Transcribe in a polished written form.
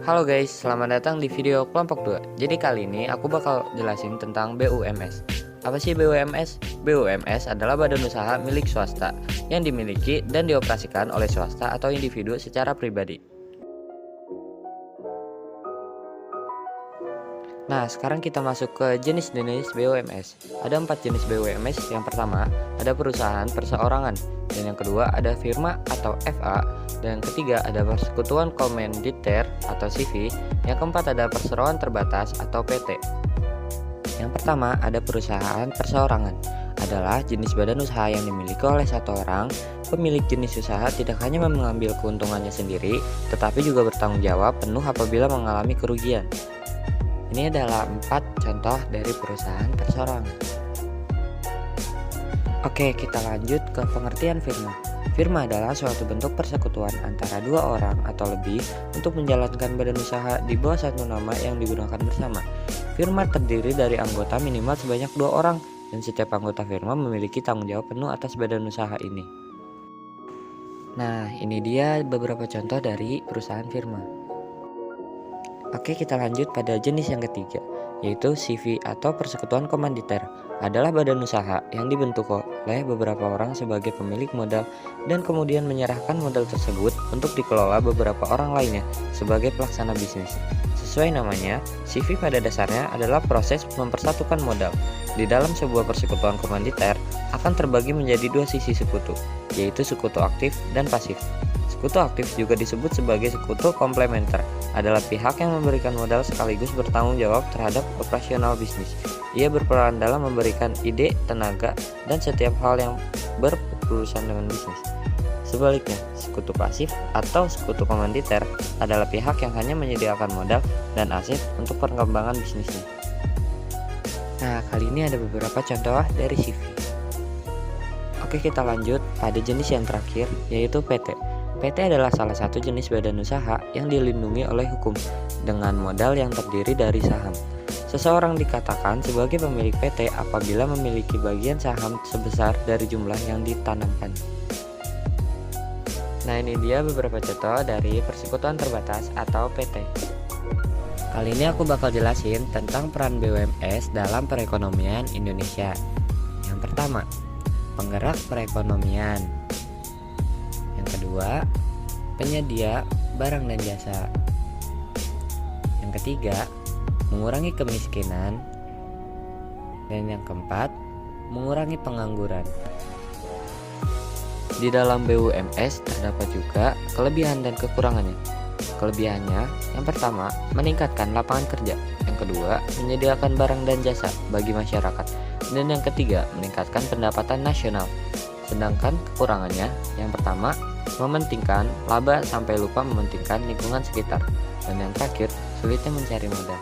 Halo guys, selamat datang di video kelompok 2. Jadi kali ini aku bakal jelasin tentang BUMS. Apa sih BUMS? BUMS adalah badan usaha milik swasta yang dimiliki dan dioperasikan oleh swasta atau individu secara pribadi. Nah, sekarang kita masuk ke jenis-jenis BUMS. Ada 4 jenis BUMS. Yang pertama, ada perusahaan perseorangan. Dan yang kedua, ada firma atau FA. Dan yang ketiga, ada persekutuan komanditer atau CV. Yang keempat, ada perseroan terbatas atau PT. Yang pertama, ada perusahaan perseorangan. Adalah jenis badan usaha yang dimiliki oleh satu orang. Pemilik jenis usaha tidak hanya mengambil keuntungannya sendiri, tetapi juga bertanggung jawab penuh apabila mengalami kerugian. Ini adalah 4 contoh dari perusahaan perseorangan. Oke, kita lanjut ke pengertian firma. Firma adalah suatu bentuk persekutuan antara dua orang atau lebih untuk menjalankan badan usaha di bawah satu nama yang digunakan bersama. Firma terdiri dari anggota minimal sebanyak 2 orang dan setiap anggota firma memiliki tanggung jawab penuh atas badan usaha ini. Nah, ini dia beberapa contoh dari perusahaan firma. Oke, kita lanjut pada jenis yang ketiga, yaitu CV atau persekutuan komanditer. Adalah badan usaha yang dibentuk oleh beberapa orang sebagai pemilik modal dan kemudian menyerahkan modal tersebut untuk dikelola beberapa orang lainnya sebagai pelaksana bisnis. Sesuai namanya, CV pada dasarnya adalah proses mempersatukan modal. Di dalam sebuah persekutuan komanditer akan terbagi menjadi 2 sisi sekutu, yaitu sekutu aktif dan pasif. Sekutu aktif juga disebut sebagai sekutu komplementer, adalah pihak yang memberikan modal sekaligus bertanggung jawab terhadap operasional bisnis. Ia berperan dalam memberikan ide, tenaga, dan setiap hal yang berurusan dengan bisnis. Sebaliknya, sekutu pasif atau sekutu komanditer adalah pihak yang hanya menyediakan modal dan aset untuk perkembangan bisnisnya. Nah, kali ini ada beberapa contoh dari CV. Oke, kita lanjut pada jenis yang terakhir, yaitu PT. PT adalah salah satu jenis badan usaha yang dilindungi oleh hukum dengan modal yang terdiri dari saham. Seseorang dikatakan sebagai pemilik PT apabila memiliki bagian saham sebesar dari jumlah yang ditanamkan. Nah, ini dia beberapa contoh dari persekutuan terbatas atau PT. Kali ini aku bakal jelasin tentang peran BUMS dalam perekonomian Indonesia. Yang pertama, penggerak perekonomian. Yang kedua, penyedia barang dan jasa. Yang ketiga, mengurangi kemiskinan. Dan yang keempat, mengurangi pengangguran. Di dalam BUMS terdapat juga kelebihan dan kekurangannya. Kelebihannya, yang pertama, meningkatkan lapangan kerja. Yang kedua, menyediakan barang dan jasa bagi masyarakat. Dan yang ketiga, meningkatkan pendapatan nasional. Sedangkan kekurangannya, yang pertama, mementingkan laba sampai lupa mementingkan lingkungan sekitar. Dan yang terakhir, sulitnya mencari modal.